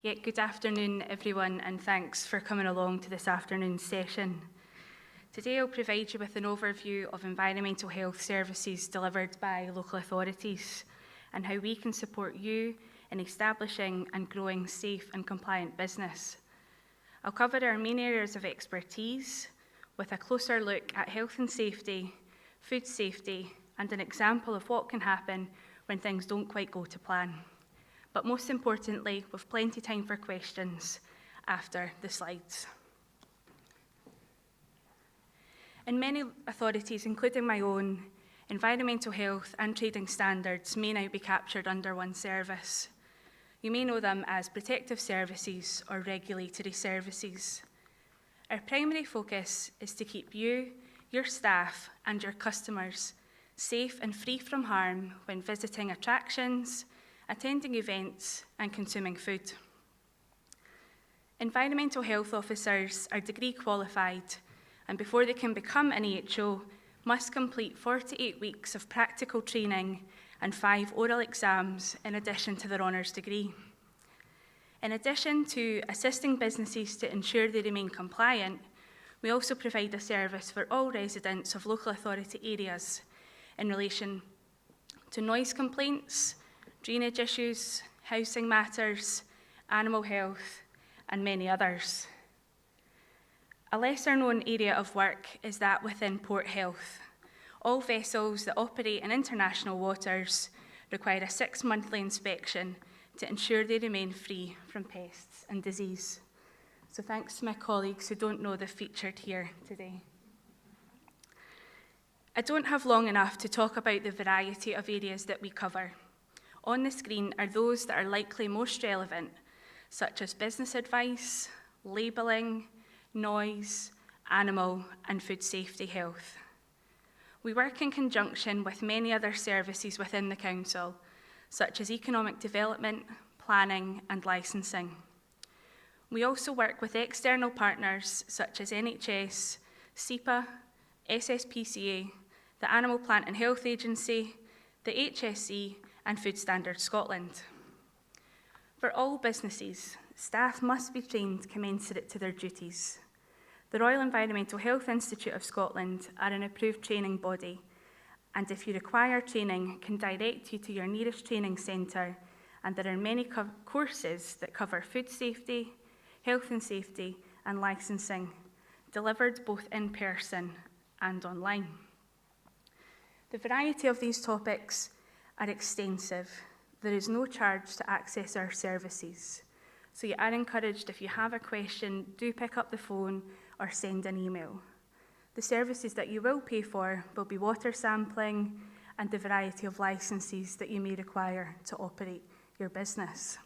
Yeah, good afternoon, everyone, and thanks for coming along to this afternoon's session. Today I'll provide you with an overview of environmental health services delivered by local authorities and how we can support you in establishing and growing safe and compliant business. I'll cover our main areas of expertise with a closer look at health and safety, food safety, and an example of what can happen when things don't quite go to plan. But most importantly, we've plenty of time for questions after the slides. In many authorities, including my own, environmental health and trading standards may now be captured under one service. You may know them as protective services or regulatory services. Our primary focus is to keep you, your staff, and your customers safe and free from harm when visiting attractions, attending events, and consuming food. Environmental health officers are degree qualified, and before they can become an EHO, must complete 48 weeks of practical training and 5 oral exams in addition to their honours degree. In addition to assisting businesses to ensure they remain compliant, we also provide a service for all residents of local authority areas in relation to noise complaints, drainage issues, housing matters, animal health, and many others. A lesser-known area of work is that within port health. All vessels that operate in international waters require a 6-monthly inspection to ensure they remain free from pests and disease. So thanks to my colleagues who don't know they're featured here today. I don't have long enough to talk about the variety of areas that we cover. On the screen are those that are likely most relevant, such as business advice, labelling, noise, animal, and food safety health. We work in conjunction with many other services within the Council, such as economic development, planning, and licensing. We also work with external partners such as NHS, SEPA, SSPCA, the Animal Plant and Health Agency, the HSE, and Food Standards Scotland. For all businesses, staff must be trained commensurate to their duties. The Royal Environmental Health Institute of Scotland are an approved training body, and if you require training, can direct you to your nearest training centre, and there are many courses that cover food safety, health and safety, and licensing, delivered both in person and online. The variety of these topics are extensive. There is no charge to access our services. So you are encouraged, if you have a question, do pick up the phone or send an email. The services that you will pay for will be water sampling and the variety of licenses that you may require to operate your business.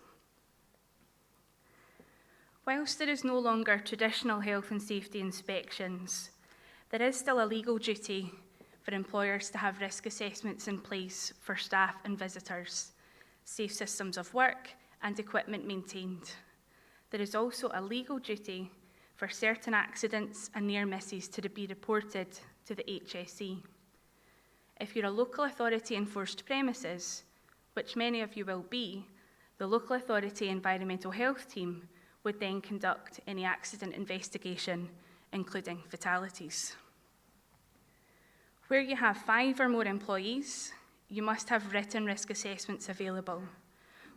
Whilst there is no longer traditional health and safety inspections, there is still a legal duty for employers to have risk assessments in place for staff and visitors, safe systems of work and equipment maintained. There is also a legal duty for certain accidents and near misses to be reported to the HSE. If you're a local authority enforced premises, which many of you will be, the local authority environmental health team would then conduct any accident investigation, including fatalities. Where you have 5 or more employees, you must have written risk assessments available.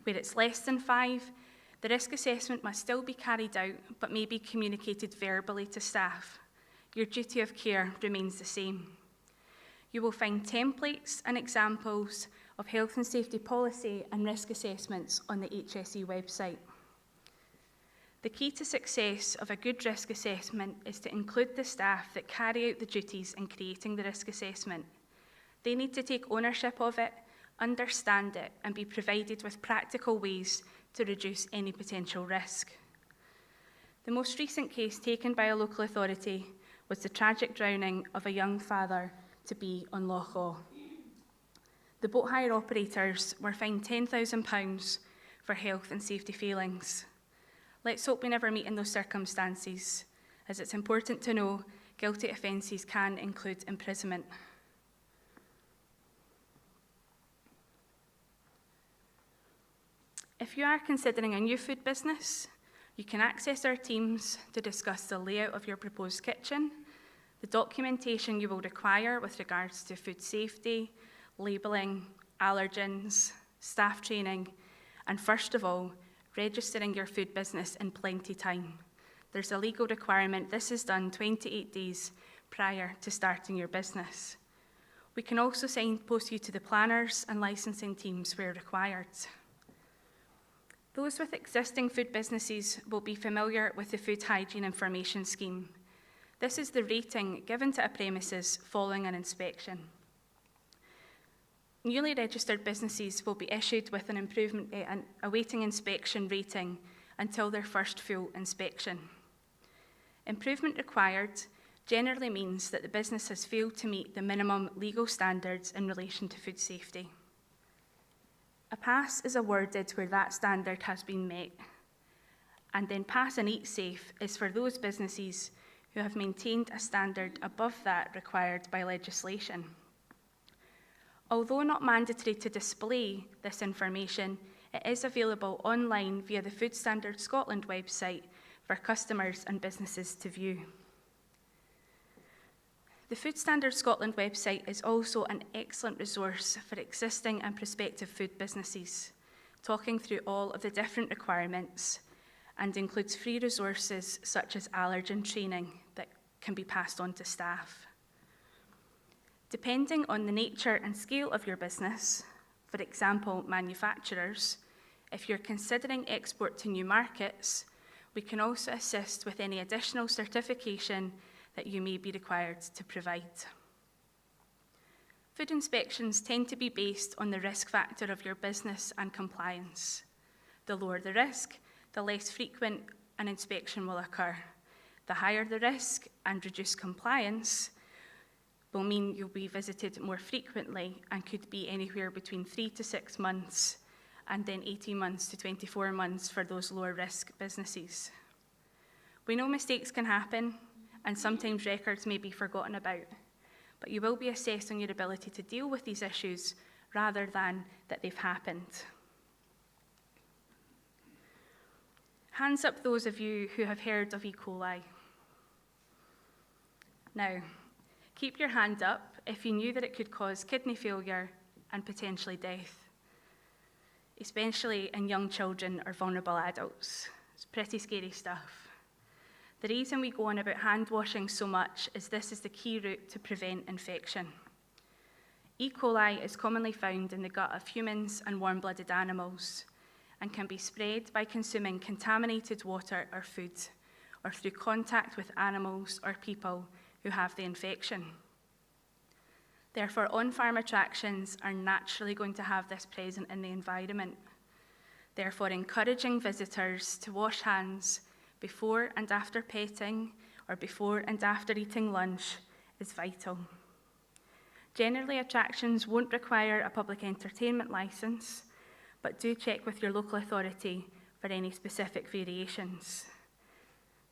Where it's less than 5, the risk assessment must still be carried out, but may be communicated verbally to staff. Your duty of care remains the same. You will find templates and examples of health and safety policy and risk assessments on the HSE website. The key to success of a good risk assessment is to include the staff that carry out the duties in creating the risk assessment. They need to take ownership of it, understand it, and be provided with practical ways to reduce any potential risk. The most recent case taken by a local authority was the tragic drowning of a young father-to-be on Loch Awe. The boat hire operators were fined £10,000 for health and safety failings. Let's hope we never meet in those circumstances, as it's important to know guilty offences can include imprisonment. If you are considering a new food business, you can access our teams to discuss the layout of your proposed kitchen, the documentation you will require with regards to food safety, labelling, allergens, staff training, and first of all, registering your food business in plenty time. There's a legal requirement this is done 28 days prior to starting your business. We can also signpost you to the planners and licensing teams where required. Those with existing food businesses will be familiar with the Food Hygiene Information Scheme. This is the rating given to a premises following an inspection. Newly registered businesses will be issued with an awaiting inspection rating until their first full inspection. Improvement required generally means that the business has failed to meet the minimum legal standards in relation to food safety. A pass is awarded where that standard has been met, and then Pass and Eat Safe is for those businesses who have maintained a standard above that required by legislation. Although not mandatory to display this information, it is available online via the Food Standards Scotland website for customers and businesses to view. The Food Standards Scotland website is also an excellent resource for existing and prospective food businesses, talking through all of the different requirements, and includes free resources such as allergen training that can be passed on to staff. Depending on the nature and scale of your business, for example, manufacturers, if you're considering export to new markets, we can also assist with any additional certification that you may be required to provide. Food inspections tend to be based on the risk factor of your business and compliance. The lower the risk, the less frequent an inspection will occur. The higher the risk and reduced compliance will mean you'll be visited more frequently and could be anywhere between 3 to 6 months and then 18 months to 24 months for those lower risk businesses. We know mistakes can happen, and sometimes records may be forgotten about, but you will be assessed on your ability to deal with these issues rather than that they've happened. Hands up those of you who have heard of E. coli. Now, keep your hand up if you knew that it could cause kidney failure and potentially death, especially in young children or vulnerable adults. It's pretty scary stuff. The reason we go on about hand washing so much is this is the key route to prevent infection. E. coli is commonly found in the gut of humans and warm-blooded animals and can be spread by consuming contaminated water or food or through contact with animals or people who have the infection. Therefore, on-farm attractions are naturally going to have this present in the environment. Therefore, encouraging visitors to wash hands before and after petting or before and after eating lunch is vital. Generally, attractions won't require a public entertainment licence, but do check with your local authority for any specific variations.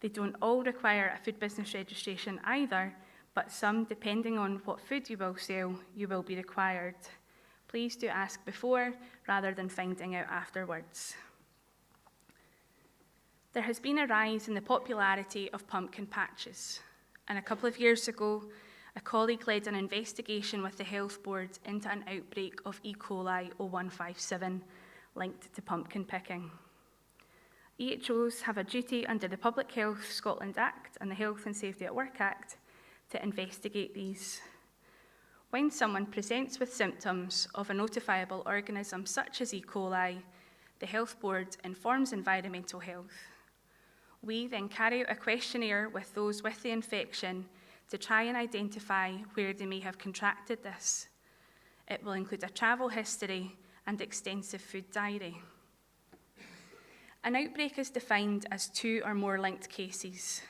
They don't all require a food business registration either, but some, depending on what food you will sell, you will be required. Please do ask before rather than finding out afterwards. There has been a rise in the popularity of pumpkin patches, and a couple of years ago, a colleague led an investigation with the Health Board into an outbreak of E. coli 0157 linked to pumpkin picking. EHOs have a duty under the Public Health Scotland Act and the Health and Safety at Work Act to investigate these. When someone presents with symptoms of a notifiable organism such as E. coli, the Health Board informs Environmental Health. We then carry out a questionnaire with those with the infection to try and identify where they may have contracted this. It will include a travel history and extensive food diary. An outbreak is defined as 2 or more linked cases.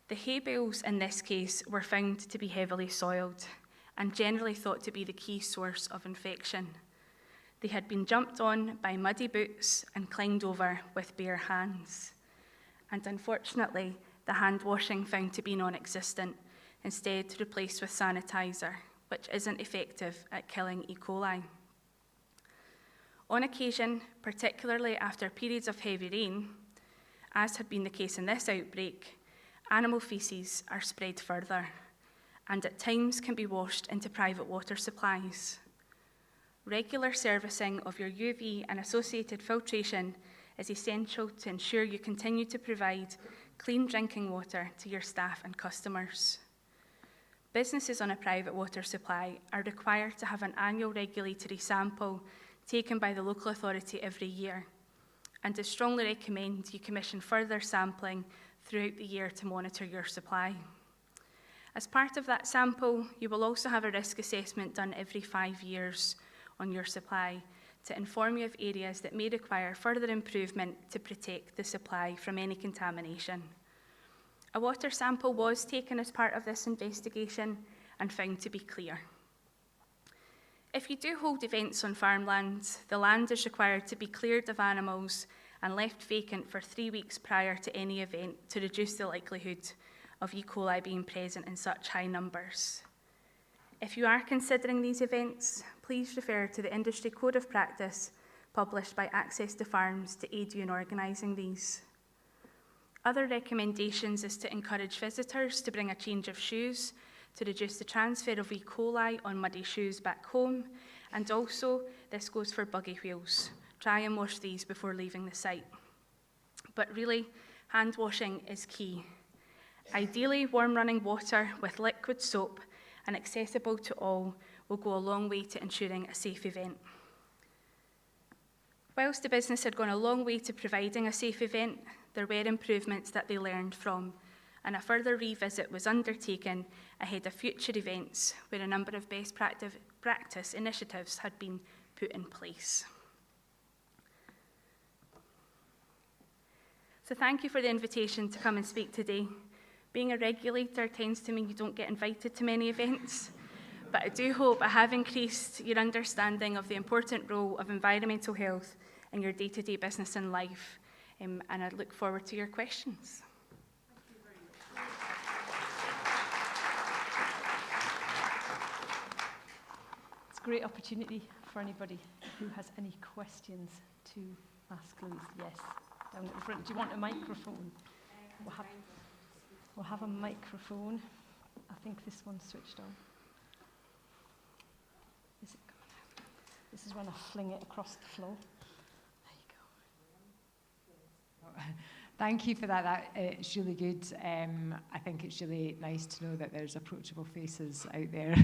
The hay bales in this case were found to be heavily soiled and generally thought to be the key source of infection. They had been jumped on by muddy boots and climbed over with bare hands. And unfortunately, the hand washing found to be non-existent, instead replaced with sanitizer, which isn't effective at killing E. coli. On occasion, particularly after periods of heavy rain, as had been the case in this outbreak, animal faeces are spread further and at times can be washed into private water supplies. Regular servicing of your UV and associated filtration is essential to ensure you continue to provide clean drinking water to your staff and customers. Businesses on a private water supply are required to have an annual regulatory sample taken by the local authority every year, and I strongly recommend you commission further sampling throughout the year to monitor your supply. As part of that sample, you will also have a risk assessment done every 5 years on your supply to inform you of areas that may require further improvement to protect the supply from any contamination. A water sample was taken as part of this investigation and found to be clear. If you do hold events on farmland, the land is required to be cleared of animals and left vacant for 3 weeks prior to any event to reduce the likelihood of E. coli being present in such high numbers. If you are considering these events, please refer to the Industry Code of Practice published by Access to Farms to aid you in organising these. Other recommendations is to encourage visitors to bring a change of shoes to reduce the transfer of E. coli on muddy shoes back home, and also this goes for buggy wheels. Try and wash these before leaving the site. But really, hand washing is key. Ideally, warm running water with liquid soap and accessible to all will go a long way to ensuring a safe event. Whilst the business had gone a long way to providing a safe event, there were improvements that they learned from, and a further revisit was undertaken ahead of future events where a number of best practice initiatives had been put in place. So thank you for the invitation to come and speak today. Being a regulator tends to mean you don't get invited to many events, but I do hope I have increased your understanding of the important role of environmental health in your day-to-day business and life, and I look forward to your questions. It's a great opportunity for anybody who has any questions to ask Louise. Yes, down at the front. Do you want a microphone? We'll have a microphone. I think this one's switched on. Is it coming out? This is when I fling it across the floor. There you go. Thank you for that. It's really good. I think it's really nice to know that there's approachable faces out there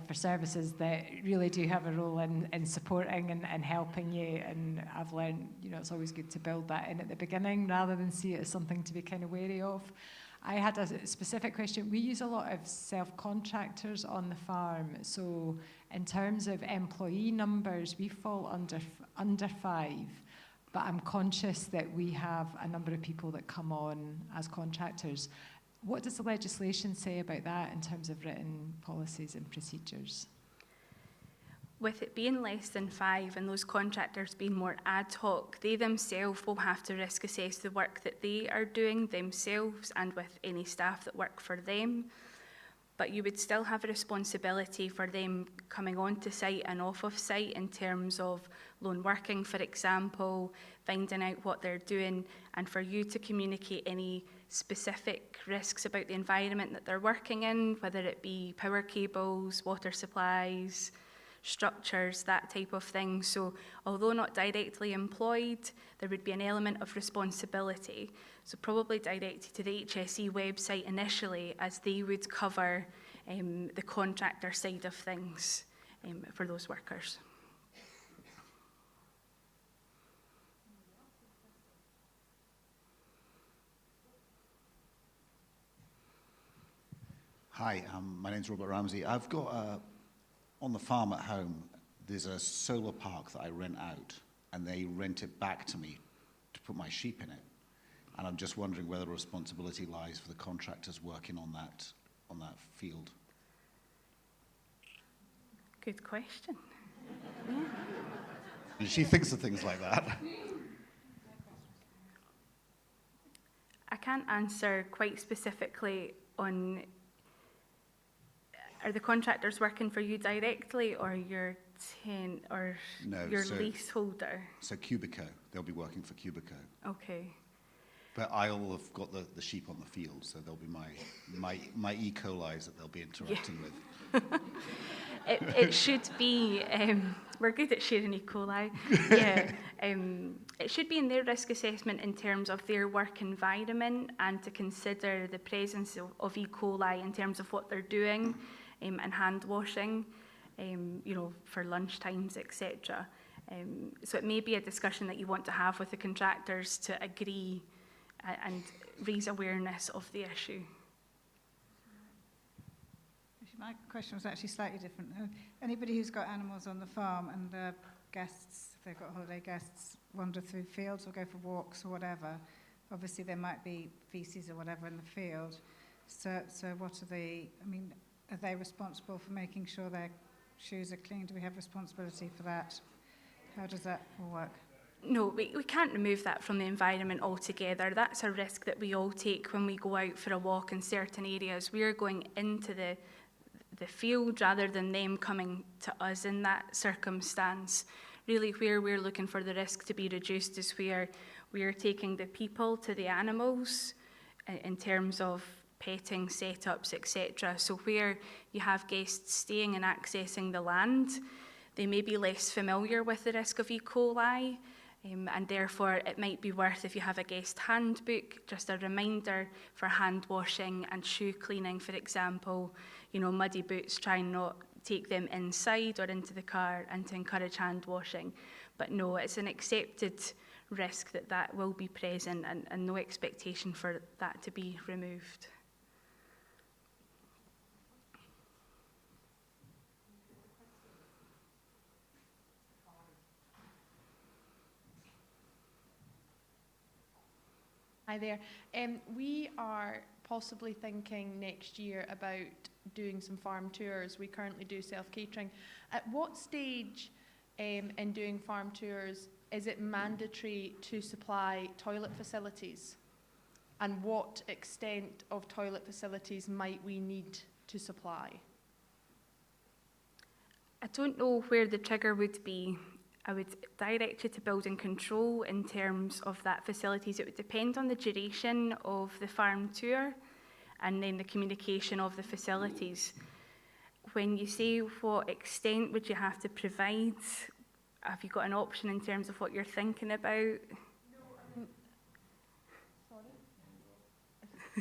for services that really do have a role in supporting and helping you. And I've learned, it's always good to build that in at the beginning rather than see it as something to be kind of wary of. I had a specific question. We use a lot of self-contractors on the farm. So in terms of employee numbers, we fall under 5. But I'm conscious that we have a number of people that come on as contractors. What does the legislation say about that in terms of written policies and procedures? With it being less than 5 and those contractors being more ad hoc, they themselves will have to risk assess the work that they are doing themselves and with any staff that work for them. But you would still have a responsibility for them coming onto site and off of site in terms of lone working, for example, finding out what they're doing, and for you to communicate any specific risks about the environment that they're working in, whether it be power cables, water supplies, structures, that type of thing. So although not directly employed, there would be an element of responsibility. So probably directed to the HSE website initially, as they would cover the contractor side of things for those workers. Hi, my name's Robert Ramsey. I've got on the farm at home, there's a solar park that I rent out, and they rent it back to me to put my sheep in it. And I'm just wondering whether responsibility lies for the contractors working on that field. Good question. Yeah. And she thinks of things like that. I can't answer quite specifically on, are the contractors working for you directly, or you're tenant or No, your so- leaseholder? So Cubico, they'll be working for Cubico. Okay. But I'll have got the sheep on the field, so they'll be my E. coli's that they'll be interacting with. It should be, we're good at sharing E. coli. Yeah. It should be in their risk assessment in terms of their work environment and to consider the presence of E. coli in terms of what they're doing and hand washing, for lunch times, etc. So it may be a discussion that you want to have with the contractors to agree and raise awareness of the issue. My question was actually slightly different. Anybody who's got animals on the farm and the guests, if they've got holiday guests, wander through fields or go for walks or whatever, obviously there might be feces or whatever in the field. So what are they responsible for making sure their shoes are clean? Do we have responsibility for that? How does that all work? No, we can't remove that from the environment altogether. That's a risk that we all take when we go out for a walk in certain areas. We're going into the field rather than them coming to us in that circumstance. Really, where we're looking for the risk to be reduced is where we're taking the people to the animals in terms of petting setups, etc. So where you have guests staying and accessing the land, they may be less familiar with the risk of E. coli, and therefore it might be worth, if you have a guest handbook, just a reminder for hand washing and shoe cleaning, for example. Muddy boots, try and not take them inside or into the car, and to encourage hand washing. But no, it's an accepted risk that will be present, and no expectation for that to be removed. Hi there. We are possibly thinking next year about doing some farm tours. We currently do self-catering. At what stage in doing farm tours is it mandatory to supply toilet facilities? And what extent of toilet facilities might we need to supply? I don't know where the trigger would be. I would direct you to building control in terms of that facilities. It would depend on the duration of the farm tour and then the communication of the facilities. When you say what extent would you have to provide, have you got an option in terms of what you're thinking about? Sorry?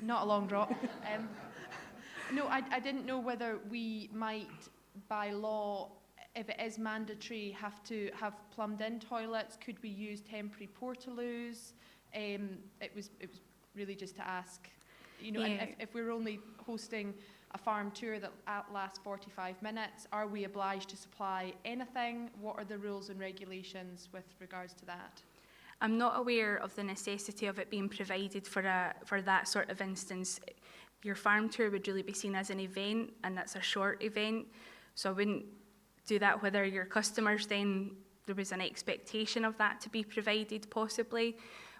Not a long drop. No, I didn't know whether we might, by law, if it is mandatory, have to have plumbed-in toilets. Could we use temporary portaloos? It was really just to ask. And if we're only hosting a farm tour that lasts 45 minutes, are we obliged to supply anything? What are the rules and regulations with regards to that? I'm not aware of the necessity of it being provided for that sort of instance. Your farm tour would really be seen as an event, and that's a short event, so I wouldn't do that whether your customers then, there was an expectation of that to be provided possibly,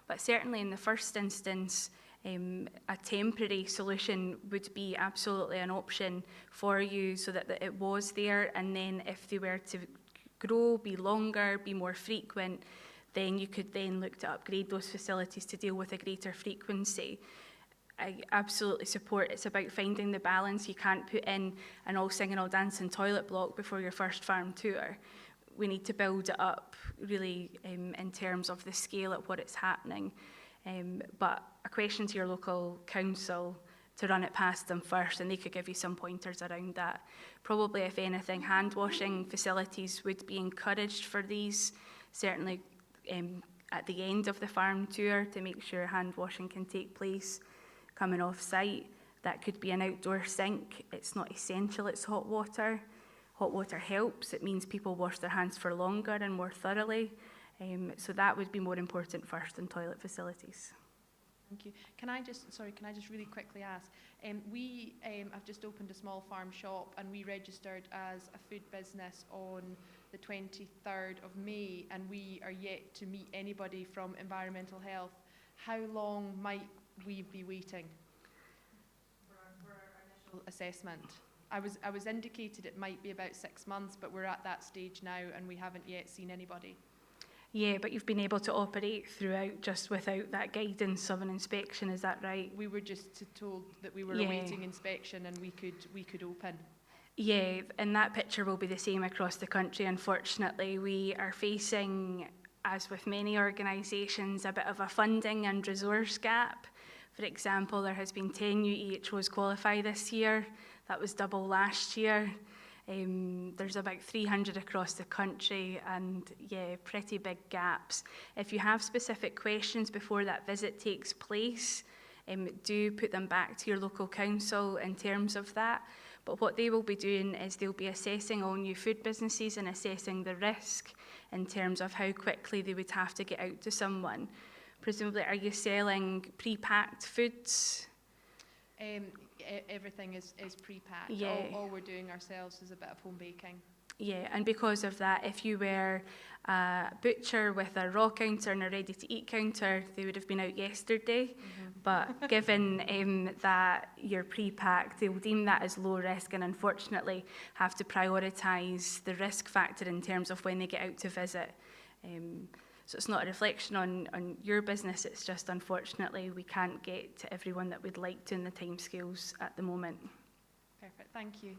but certainly in the first instance, a temporary solution would be absolutely an option for you so that it was there, and then if they were to grow, be longer, be more frequent, then you could then look to upgrade those facilities to deal with a greater frequency. I absolutely support it's about finding the balance. You can't put in an all singing, all dancing toilet block before your first farm tour. We need to build it up really in terms of the scale at what it's happening. But a question to your local council to run it past them first, and they could give you some pointers around that. Probably, if anything, hand washing facilities would be encouraged for these, certainly at the end of the farm tour, to make sure hand washing can take place. Coming off site, that could be an outdoor sink. It's not essential, it's hot water. Hot water helps. It means people wash their hands for longer and more thoroughly. So that would be more important first than toilet facilities. Thank you. Can I just really quickly ask? We have just opened a small farm shop, and we registered as a food business on the 23rd of May, and we are yet to meet anybody from environmental health. How long might we be waiting for our initial assessment? I was indicated it might be about 6 months, but we're at that stage now and we haven't yet seen anybody. Yeah, but you've been able to operate throughout just without that guidance of an inspection, is that right? We were just told that we were Yeah. awaiting inspection and we could open. Yeah, and that picture will be the same across the country. Unfortunately, we are facing, as with many organisations, a bit of a funding and resource gap. For example, there has been 10 new EHOs qualify this year. That was double last year. There's about 300 across the country, and yeah, pretty big gaps. If you have specific questions before that visit takes place, do put them back to your local council in terms of that. But what they will be doing is they'll be assessing all new food businesses and assessing the risk in terms of how quickly they would have to get out to someone. Presumably, are you selling pre-packed foods? Everything is pre-packed. Yeah. All we're doing ourselves is a bit of home baking. Yeah, and because of that, if you were a butcher with a raw counter and a ready-to-eat counter, they would have been out yesterday. But given that you're pre-packed, they'll deem that as low risk and unfortunately have to prioritise the risk factor in terms of when they get out to visit. So it's not a reflection on your business, it's just unfortunately we can't get to everyone that we'd like to in the timescales at the moment. Perfect, thank you.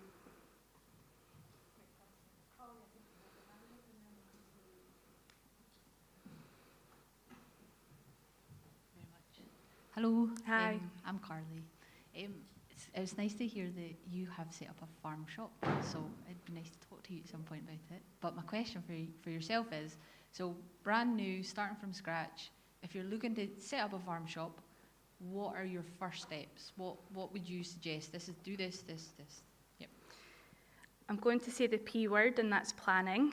Hello. Hi. I'm Carly. It's nice to hear that you have set up a farm shop, so it'd be nice to talk to you at some point about it. But my question for yourself is, so brand new, starting from scratch, if you're looking to set up a farm shop, what are your first steps? What would you suggest? Do this. Yep. I'm going to say the P word, and that's planning.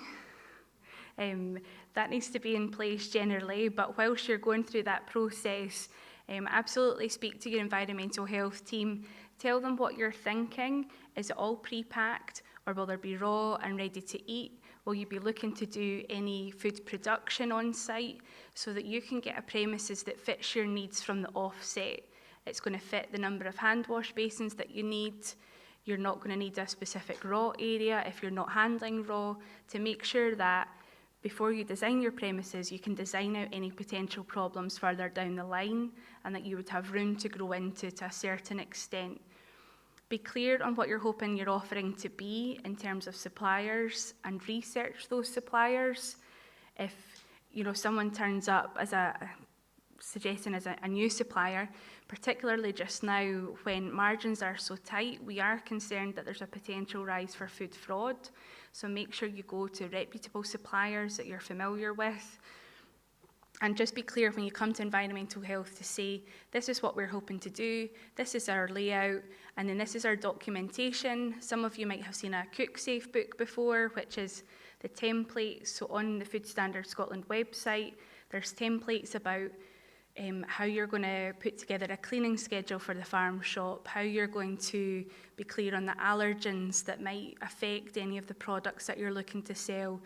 That needs to be in place generally, but whilst you're going through that process, absolutely speak to your environmental health team. Tell them what you're thinking. Is it all pre-packed, or will there be raw and ready to eat? Will you be looking to do any food production on site so that you can get a premises that fits your needs from the offset? It's going to fit the number of hand wash basins that you need. You're not going to need a specific raw area if you're not handling raw, to make sure that before you design your premises, you can design out any potential problems further down the line and that you would have room to grow into to a certain extent. Be clear on what you're hoping you're offering to be in terms of suppliers and research those suppliers. If someone turns up as suggesting as a new supplier, particularly just now when margins are so tight, we are concerned that there's a potential rise for food fraud. So make sure you go to reputable suppliers that you're familiar with. And just be clear when you come to environmental health to say, this is what we're hoping to do, this is our layout, and then this is our documentation. Some of you might have seen a Cook Safe book before, which is the templates. So on the Food Standards Scotland website, there's templates about how you're going to put together a cleaning schedule for the farm shop, how you're going to be clear on the allergens that might affect any of the products that you're looking to sell.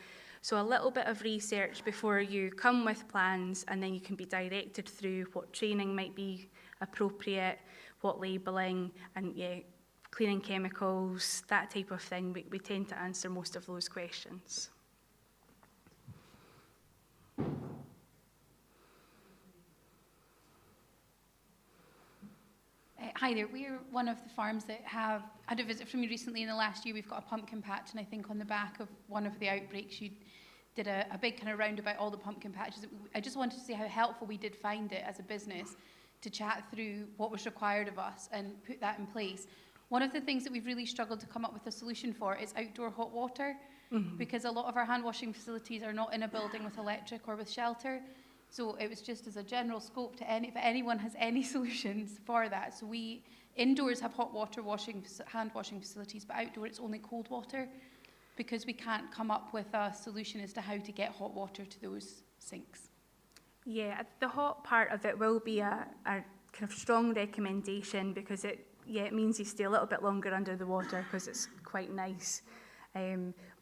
So a little bit of research before you come with plans, and then you can be directed through what training might be appropriate, what labelling, and cleaning chemicals, that type of thing. We tend to answer most of those questions. Hi there, we're one of the farms that have had a visit from you recently in the last year. We've got a pumpkin patch, and I think on the back of one of the outbreaks you did a big kind of round about all the pumpkin patches. I just wanted to see how helpful we did find it as a business to chat through what was required of us and put that in place. One of the things that we've really struggled to come up with a solution for is outdoor hot water, because a lot of our hand washing facilities are not in a building with electric or with shelter. So it was just as a general scope to if anyone has any solutions for that. So we indoors have hot water hand washing facilities, but outdoor it's only cold water, because we can't come up with a solution as to how to get hot water to those sinks. Yeah, the hot part of it will be a kind of strong recommendation, because it means you stay a little bit longer under the water because it's quite nice.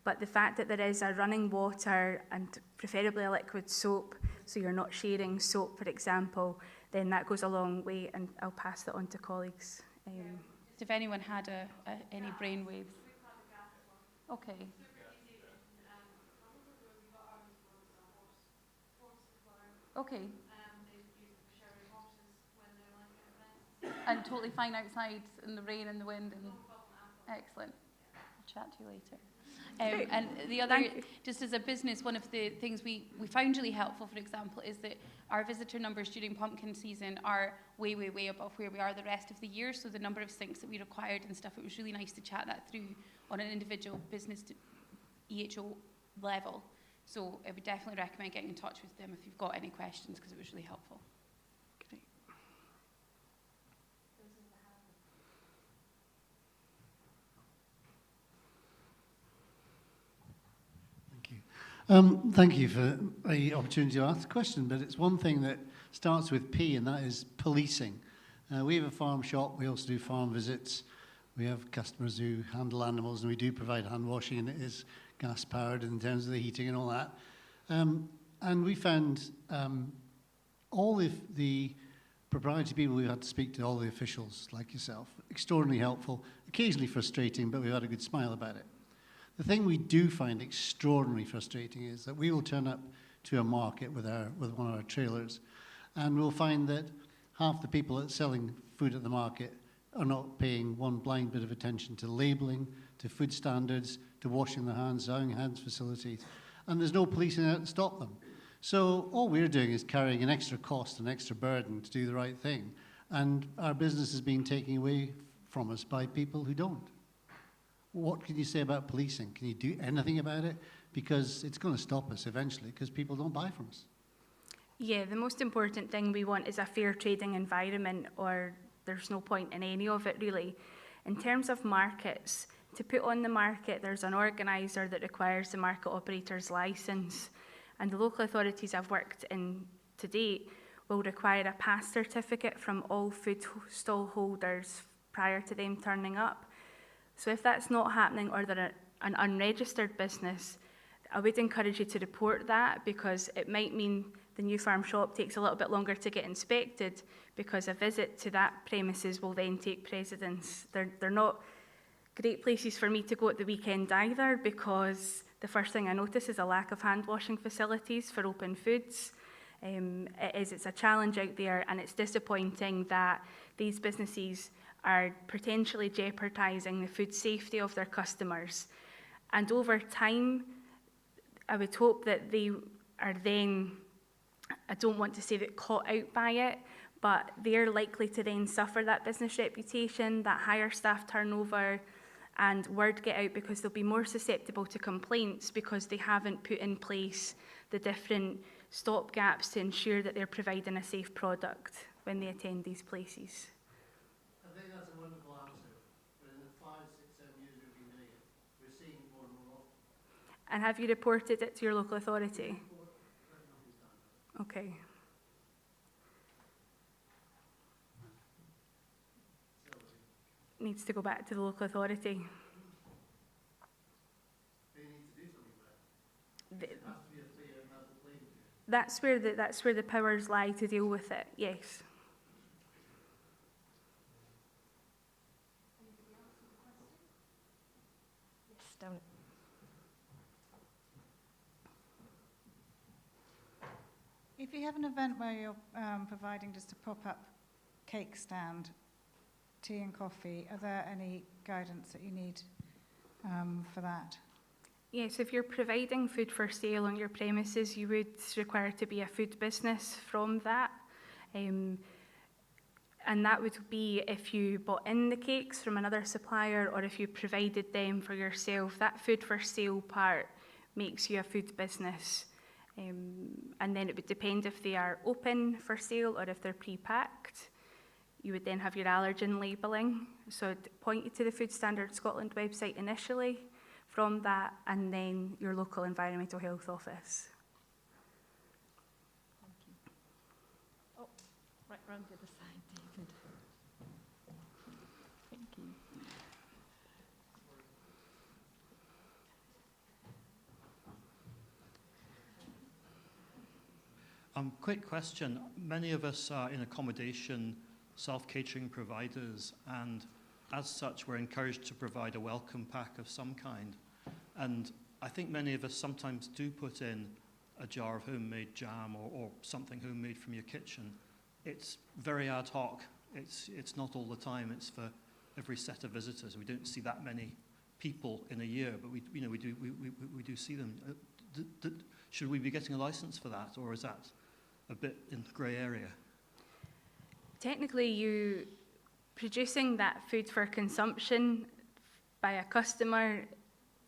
But the fact that there is a running water and preferably a liquid soap, so you're not sharing soap, for example, then that goes a long way, and I'll pass that on to colleagues. Just if anyone had any brainwaves. Okay. Okay. And totally fine outside in the rain and the wind. And excellent. I'll chat to you later. And the other, just as a business, one of the things we found really helpful, for example, is that our visitor numbers during pumpkin season are way, way, way above where we are the rest of the year. So the number of sinks that we required and stuff, it was really nice to chat that through on an individual business to EHO level. So I would definitely recommend getting in touch with them if you've got any questions, because it was really helpful. Great. Thank you for the opportunity to ask a question, but it's one thing that starts with P, and that is policing. We have a farm shop, we also do farm visits, we have customers who handle animals, and we do provide hand washing, and it is gas powered in terms of the heating and all that. And we found all of the proprietary people, we had to speak to all the officials like yourself, extraordinarily helpful, occasionally frustrating, but we had a good smile about it. The thing we do find extraordinarily frustrating is that we will turn up to a market with one of our trailers, and we'll find that half the people that are selling food at the market are not paying one blind bit of attention to labelling, to food standards, to washing their hands, having hands facilities, and there's no policing out to stop them. So all we're doing is carrying an extra cost, an extra burden to do the right thing, and our business is being taken away from us by people who don't. What can you say about policing? Can you do anything about it? Because it's going to stop us eventually because people don't buy from us. Yeah, the most important thing we want is a fair trading environment, or there's no point in any of it really. In terms of markets, to put on the market, there's an organiser that requires the market operator's licence, and the local authorities I've worked in to date will require a pass certificate from all food stall holders prior to them turning up. So if that's not happening, or they're an unregistered business, I would encourage you to report that, because it might mean the new farm shop takes a little bit longer to get inspected, because a visit to that premises will then take precedence. They're not great places for me to go at the weekend either, because the first thing I notice is a lack of hand washing facilities for open foods. It's a challenge out there, and it's disappointing that these businesses are potentially jeopardising the food safety of their customers. And over time, I would hope that they are then, I don't want to say that caught out by it, but they're likely to then suffer that business reputation, that higher staff turnover, and word get out, because they'll be more susceptible to complaints because they haven't put in place the different stopgaps to ensure that they're providing a safe product when they attend these places. I think that's a wonderful answer. But in the 5, 6, 7 years we've been doing it, we're seeing it more and more often. And have you reported it to your local authority? Okay. Needs to go back to the local authority. They need to do something about it. It has to be a clear and level playing field. That's where the powers lie to deal with it, yes. Yes, down it. If you have an event where you're providing just a pop-up cake stand, tea and coffee, are there any guidance that you need for that? Yes, if you're providing food for sale on your premises, you would require to be a food business from that. And that would be if you bought in the cakes from another supplier, or if you provided them for yourself. That food for sale part makes you a food business. And then it would depend if they are open for sale or if they're pre-packed. You would then have your allergen labelling. So I'd point you to the Food Standards Scotland website initially, from that, and then your local environmental health office. Thank you. Oh, right round the other side, David. Thank you. Quick question. Many of us are in accommodation, self-catering providers, and as such, we're encouraged to provide a welcome pack of some kind. And I think many of us sometimes do put in a jar of homemade jam or something homemade from your kitchen. It's very ad hoc. It's not all the time. It's for every set of visitors. We don't see that many people in a year, but we do see them. Should we be getting a license for that, or is that a bit in the grey area? Technically, you producing that food for consumption by a customer,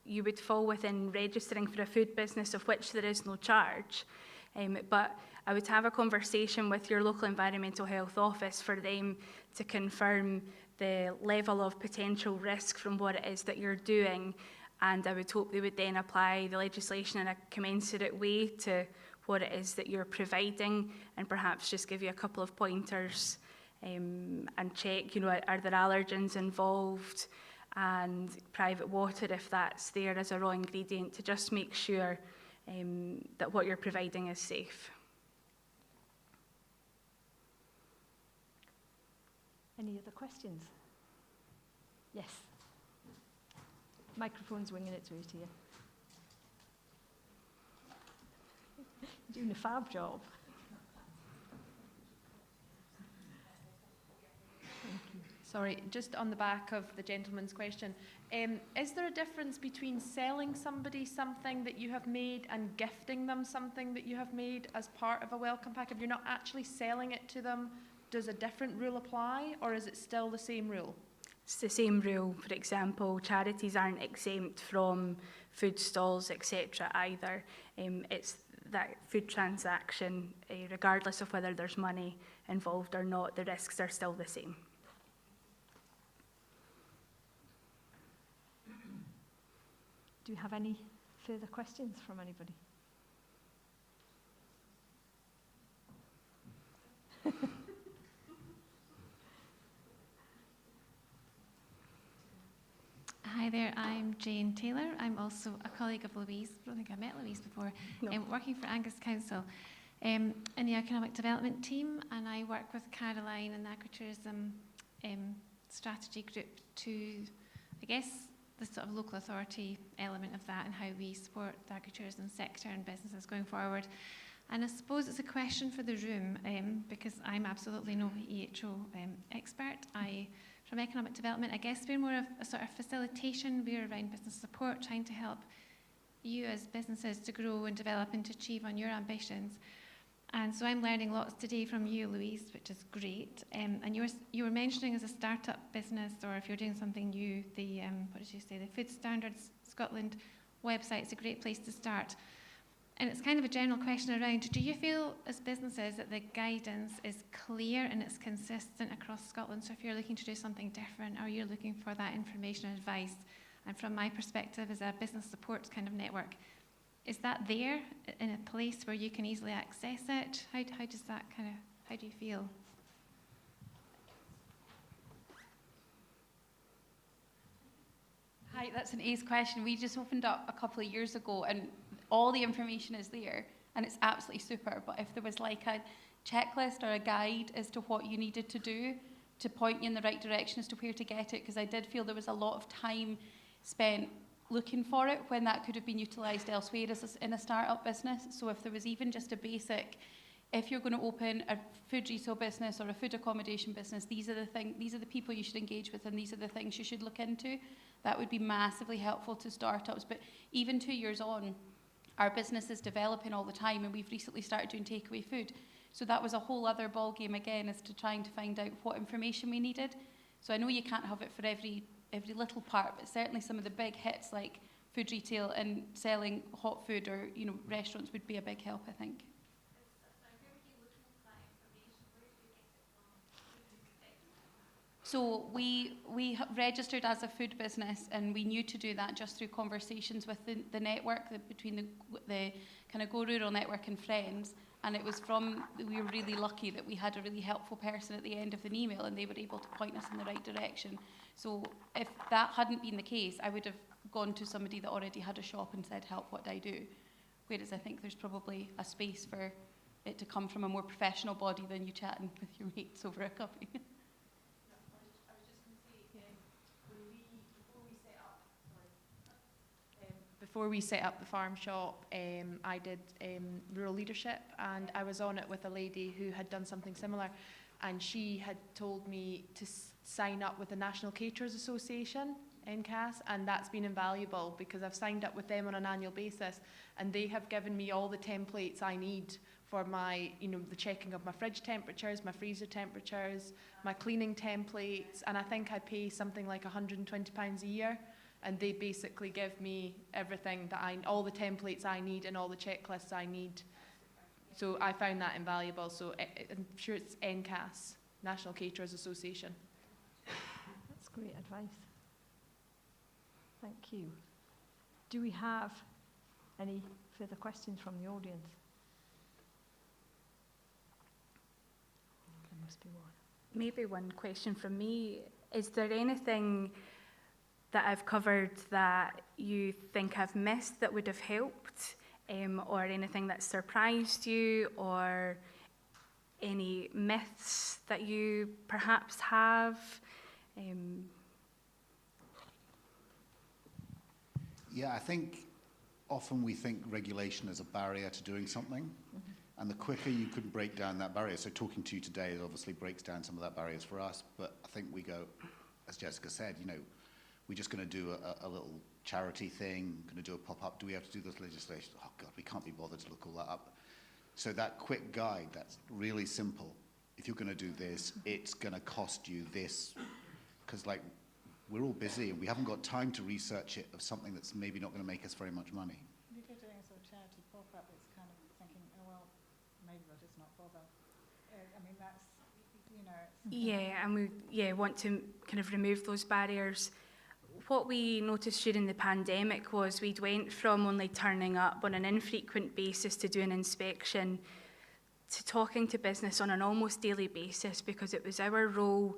you would fall within registering for a food business of which there is no charge. But I would have a conversation with your local environmental health office for them to confirm the level of potential risk from what it is that you're doing, and I would hope they would then apply the legislation in a commensurate way to what it is that you're providing, and perhaps just give you a couple of pointers and check, are there allergens involved, and private water if that's there as a raw ingredient, to just make sure that what you're providing is safe. Any other questions? Yes. Microphone's winging its way to you. You're doing a fab job. Sorry, just on the back of the gentleman's question, is there a difference between selling somebody something that you have made and gifting them something that you have made as part of a welcome pack? If you're not actually selling it to them, does a different rule apply, or is it still the same rule? It's the same rule. For example, charities aren't exempt from food stalls, etc. either. It's that food transaction, regardless of whether there's money involved or not, the risks are still the same. Do you have any further questions from anybody? Hi there, I'm Jane Taylor. I'm also a colleague of Louise. I don't think I met Louise before. No. Working for Angus Council in the economic development team, and I work with Caroline and the Agritourism strategy group to, I guess, the sort of local authority element of that and how we support the agritourism sector and businesses going forward. And I suppose it's a question for the room, because I'm absolutely no EHO expert. From economic development, I guess we're more of a sort of facilitation. We're around business support, trying to help you as businesses to grow and develop and to achieve on your ambitions. And so I'm learning lots today from you, Louise, which is great. And you were mentioning as a startup business, or if you're doing something new, the what did you say? The Food Standards Scotland website is a great place to start. And it's kind of a general question around, do you feel as businesses that the guidance is clear and it's consistent across Scotland? So if you're looking to do something different, or you're looking for that information and advice, and from my perspective as a business support kind of network, is that there in a place where you can easily access it? How does that how do you feel? Hi, that's an ace question. We just opened up a couple of years ago and all the information is there and it's absolutely super. But if there was like a checklist or a guide as to what you needed to do to point you in the right direction as to where to get it, because I did feel there was a lot of time spent looking for it when that could have been utilised elsewhere in a start-up business. So if there was even just a basic, if you're going to open a food retail business or a food accommodation business, these are the people you should engage with and these are the things you should look into. That would be massively helpful to startups. But even 2 years on, our business is developing all the time and we've recently started doing takeaway food. So that was a whole other ballgame again, as to trying to find out what information we needed. So I know you can't have it for every little part, but certainly some of the big hits like food retail and selling hot food or restaurants would be a big help, I think. So we registered as a food business and we knew to do that just through conversations with the network, between the kind of Go Rural network and friends. And it was we were really lucky that we had a really helpful person at the end of an email and they were able to point us in the right direction. So if that hadn't been the case, I would have gone to somebody that already had a shop and said, help, what do I do? Whereas I think there's probably a space for it to come from a more professional body than you chatting with your mates over a coffee. before we set up the farm shop, I did rural leadership, and I was on it with a lady who had done something similar, and she had told me to sign up with the National Caterers Association, NCAS, and that's been invaluable because I've signed up with them on an annual basis, and they have given me all the templates I need for my, the checking of my fridge temperatures, my freezer temperatures, my cleaning templates, and I think I pay something like £120 a year, and they basically give me everything all the templates I need and all the checklists I need. So I found that invaluable. So I'm sure it's NCAS, National Caterers Association. That's great advice. Thank you. Do we have any further questions from the audience? There must be one. Maybe one question from me. Is there anything that I've covered that you think I've missed that would have helped, or anything that surprised you, or any myths that you perhaps have? Yeah, I think often we think regulation is a barrier to doing something, and the quicker you can break down that barrier, so talking to you today obviously breaks down some of that barriers for us, but I think we go, as Jessica said, we're just going to do a little charity thing, going to do a pop-up. Do we have to do this legislation? Oh, God, we can't be bothered to look all that up. So that quick guide, that's really simple. If you're going to do this, it's going to cost you this. Because, we're all busy and we haven't got time to research it of something that's maybe not going to make us very much money. If you're doing a sort of charity pop-up, it's kind of thinking, oh, well, maybe we'll just not bother. I mean, that's, Yeah, and we want to kind of remove those barriers. What we noticed during the pandemic was we'd went from only turning up on an infrequent basis to do an inspection to talking to business on an almost daily basis, because it was our role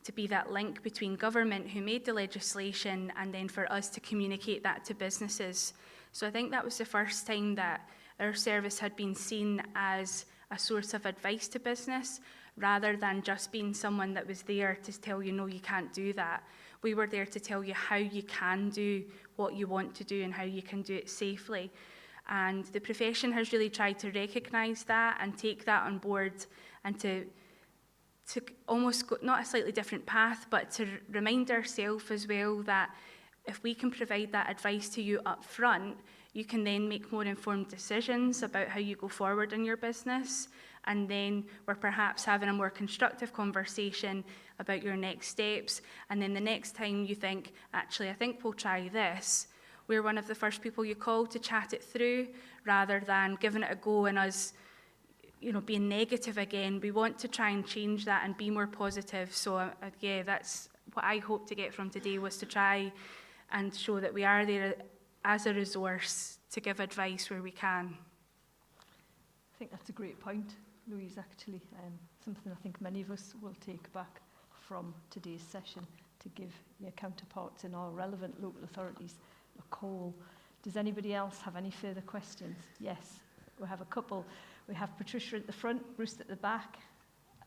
to be that link between government who made the legislation and then for us to communicate that to businesses. So I think that was the first time that our service had been seen as a source of advice to business, rather than just being someone that was there to tell you, no, you can't do that. We were there to tell you how you can do what you want to do and how you can do it safely. And the profession has really tried to recognise that and take that on board, and to almost go, not a slightly different path, but to remind ourselves as well that if we can provide that advice to you up front, you can then make more informed decisions about how you go forward in your business. And then we're perhaps having a more constructive conversation about your next steps. And then the next time you think, actually, I think we'll try this, we're one of the first people you call to chat it through, rather than giving it a go and us, being negative again. We want to try and change that and be more positive. So yeah, that's what I hope to get from today, was to try and show that we are there as a resource to give advice where we can. I think that's a great point, Louise, actually. Something I think many of us will take back from today's session to give your counterparts in our relevant local authorities a call. Does anybody else have any further questions? Yes, we have a couple. We have Patricia at the front, Bruce at the back,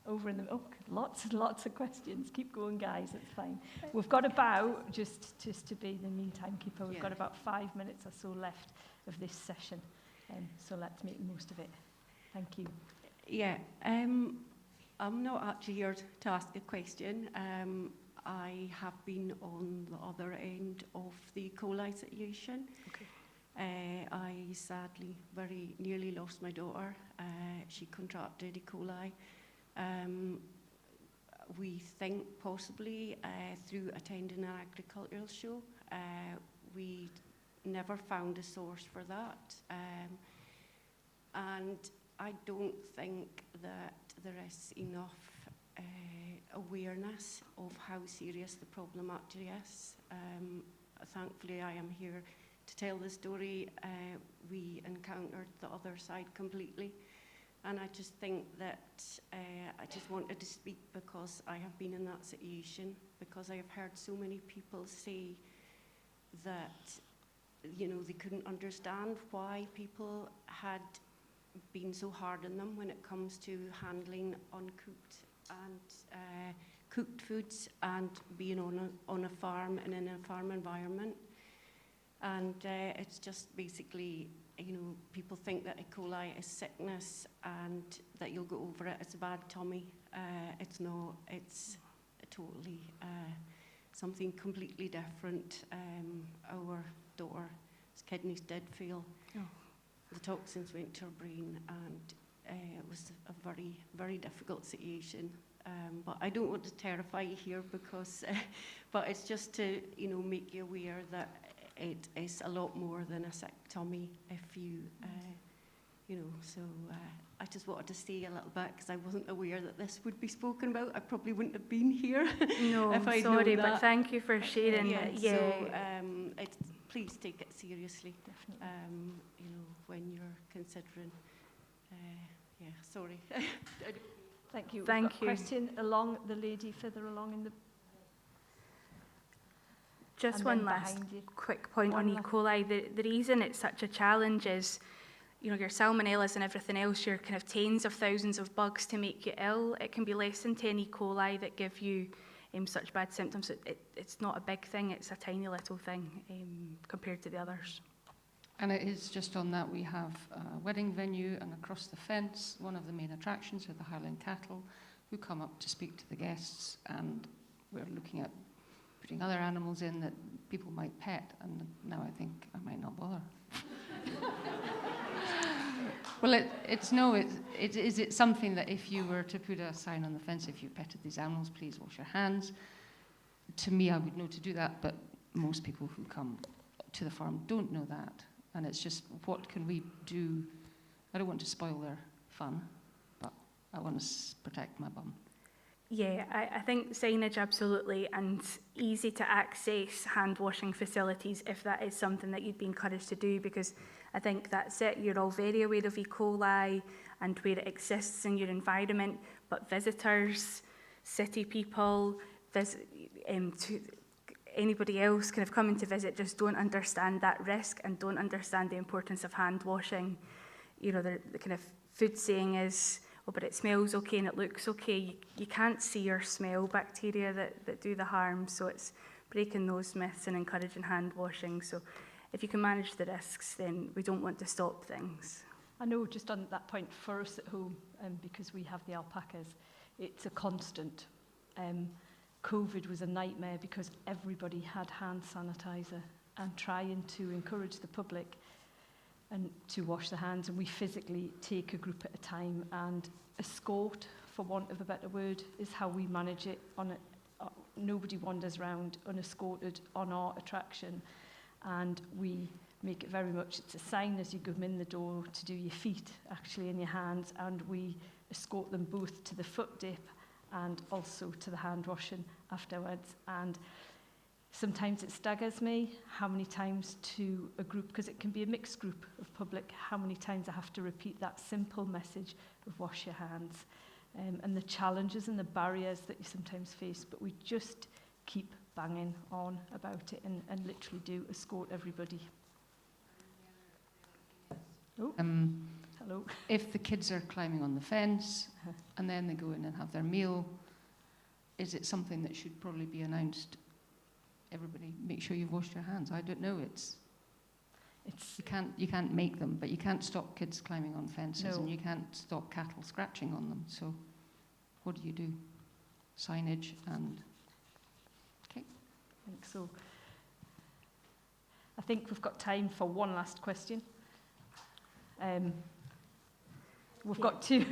over in the... Oh, lots and lots of questions. Keep going, guys, it's fine. We've got about, just to be the mean timekeeper, we've got about 5 minutes or so left of this session. So let's make the most of it. Thank you. Yeah, I'm not actually here to ask a question. I have been on the other end of the coli situation. Okay. I sadly very nearly lost my daughter. She contracted E. coli. We think possibly through attending an agricultural show. We never found a source for that. And I don't think that there is enough awareness of how serious the problem actually is. Thankfully, I am here to tell the story. We encountered the other side completely. And I just think that I just wanted to speak because I have been in that situation, because I have heard so many people say that, they couldn't understand why people had been so hard on them when it comes to handling uncooked and cooked foods and being on a farm and in a farm environment. And it's just basically, people think that E. coli is sickness and that you'll go over it. It's a bad tummy. It's not. It's totally something completely different. Our daughter's kidneys did fail. Oh. The toxins went to her brain, and it was a very, very difficult situation. But I don't want to terrify you here because, but it's just to, make you aware that it is a lot more than a sick tummy if you, so I just wanted to say a little bit because I wasn't aware that this would be spoken about. I probably wouldn't have been here No, if I'd sorry, known but that. thank you for sharing that. Yeah. So please take it seriously. Definitely. When you're considering. Sorry. Thank you. Thank We've got a you. question along the lady further along in the. Just And one then last behind you. quick point on One E. last- coli. The reason it's such a challenge is, your salmonellas and everything else, you're kind of tens of thousands of bugs to make you ill. It can be less than 10 E. coli that give you such bad symptoms. It's not a big thing, it's a tiny little thing compared to the others. And it is just on that we have a wedding venue, and across the fence, one of the main attractions are the Highland cattle who come up to speak to the guests, and we're looking at putting other animals in that people might pet, and now I think I might not bother. Well, is it something that if you were to put a sign on the fence, if you petted these animals, please wash your hands? To me, I would know to do that, but most people who come to the farm don't know that. And it's just, what can we do? I don't want to spoil their fun, but I want to protect my bum. Yeah, I think signage absolutely, and easy to access hand washing facilities if that is something that you'd be encouraged to do, because I think that's it. You're all very aware of E. coli and where it exists in your environment, but visitors, city people, anybody else kind of coming to visit just don't understand that risk and don't understand the importance of hand washing. The kind of food saying is, oh, but it smells okay and it looks okay. You can't see or smell bacteria that do the harm, so it's breaking those myths and encouraging hand washing. So if you can manage the risks, then we don't want to stop things. I know, just on that point, for us at home, because we have the alpacas, it's a constant. COVID was a nightmare because everybody had hand sanitizer, and trying to encourage the public and to wash their hands, and we physically take a group at a time and escort, for want of a better word, is how we manage it. Nobody wanders around unescorted on our attraction, and we make it very much, it's a sign as you come in the door to do your feet actually in your hands, and we escort them both to the foot dip and also to the hand washing afterwards. And sometimes it staggers me how many times to a group, because it can be a mixed group of public, how many times I have to repeat that simple message of wash your hands, and the challenges and the barriers that you sometimes face, but we just keep banging on about it and literally do escort everybody. Oh, hello. If the kids are climbing on the fence and then they go in and have their meal, is it something that should probably be announced? Everybody, make sure you've washed your hands. I don't know. It's you can't make them, but you can't stop kids climbing on fences, and you can't stop cattle scratching on them. So, what do? Signage and okay. I think so. I think we've got time for one last question. We've got two.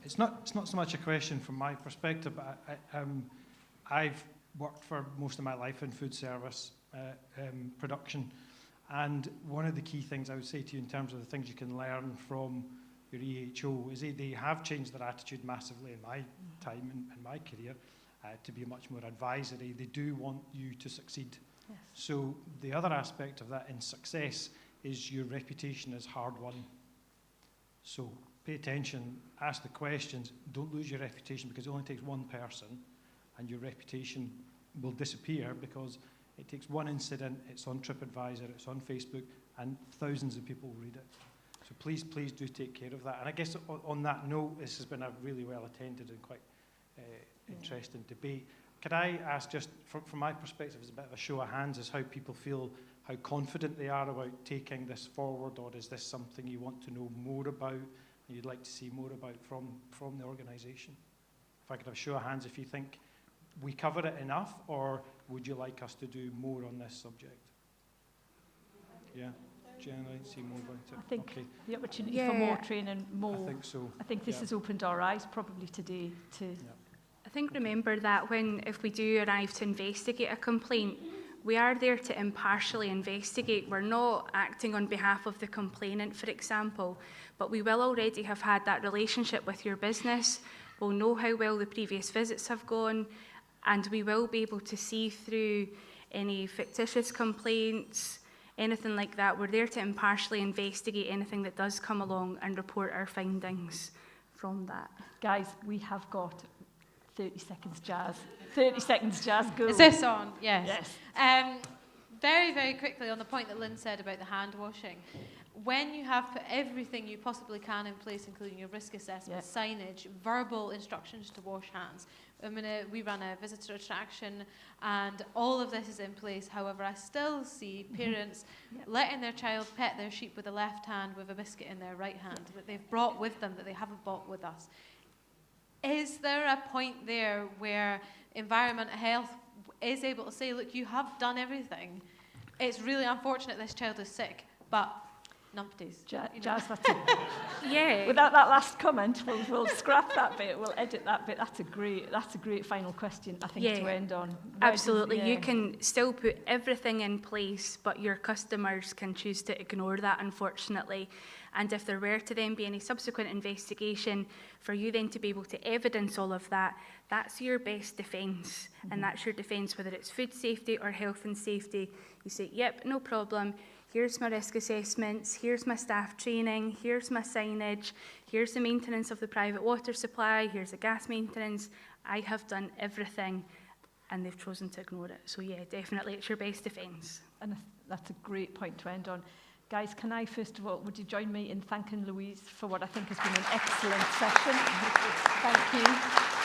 It's not so much a question from my perspective, but I've worked for most of my life in food service production, and one of the key things I would say to you in terms of the things you can learn from your EHO is they have changed their attitude massively in my time, in my career, to be much more advisory. They do want you to succeed. Yes. So the other aspect of that in success is your reputation is hard won. So pay attention, ask the questions, don't lose your reputation, because it only takes one person and your reputation will disappear, because it takes one incident, it's on TripAdvisor, it's on Facebook, and thousands of people read it. So please do take care of that. And I guess on that note, this has been a really well attended and quite interesting debate. Could I ask, just from my perspective, as a bit of a show of hands, is how people feel, how confident they are about taking this forward, or is this something you want to know more about and you'd like to see more about from the organisation? If I could have a show of hands if you think we cover it enough, or would you like us to do more on this subject? Yeah, Jen, I'd see more about it. I think okay. the opportunity for more training, more. I think so. I think this has opened our eyes probably today to. Yeah. I think remember that if we do arrive to investigate a complaint, we are there to impartially investigate. We're not acting on behalf of the complainant, for example, but we will already have had that relationship with your business. We'll know how well the previous visits have gone, and we will be able to see through any fictitious complaints, anything like that. We're there to impartially investigate anything that does come along and report our findings from that. Guys, we have got 30 seconds, Jazz. 30 seconds, Jazz, go. Is this on? Yes. Yes. Very, very quickly on the point that Lynne said about the hand washing. When you have put everything you possibly can in place, including your risk assessment, signage, verbal instructions to wash hands, we run a visitor attraction and all of this is in place. However, I still see parents letting their child pet their sheep with the left hand with a biscuit in their right hand that they've brought with them, that they haven't bought with us. Is there a point there where Environment Health is able to say, look, you have done everything. It's really unfortunate this child is sick, but numpties. Jazz, that's it. Yeah. Without that last comment, we'll scrap that bit. We'll edit that bit. That's a great final question, I think, to end on. Absolutely. You can still put everything in place, but your customers can choose to ignore that, unfortunately. And if there were to then be any subsequent investigation, for you then to be able to evidence all of that, that's your best defence. And that's your defence, whether it's food safety or health and safety. You say, yep, no problem. Here's my risk assessments, here's my staff training, here's my signage, here's the maintenance of the private water supply, here's the gas maintenance. I have done everything, and they've chosen to ignore it. So yeah, definitely it's your best defence. And that's a great point to end on. Guys, can I first of all, would you join me in thanking Louise for what I think has been an excellent session? Thank you.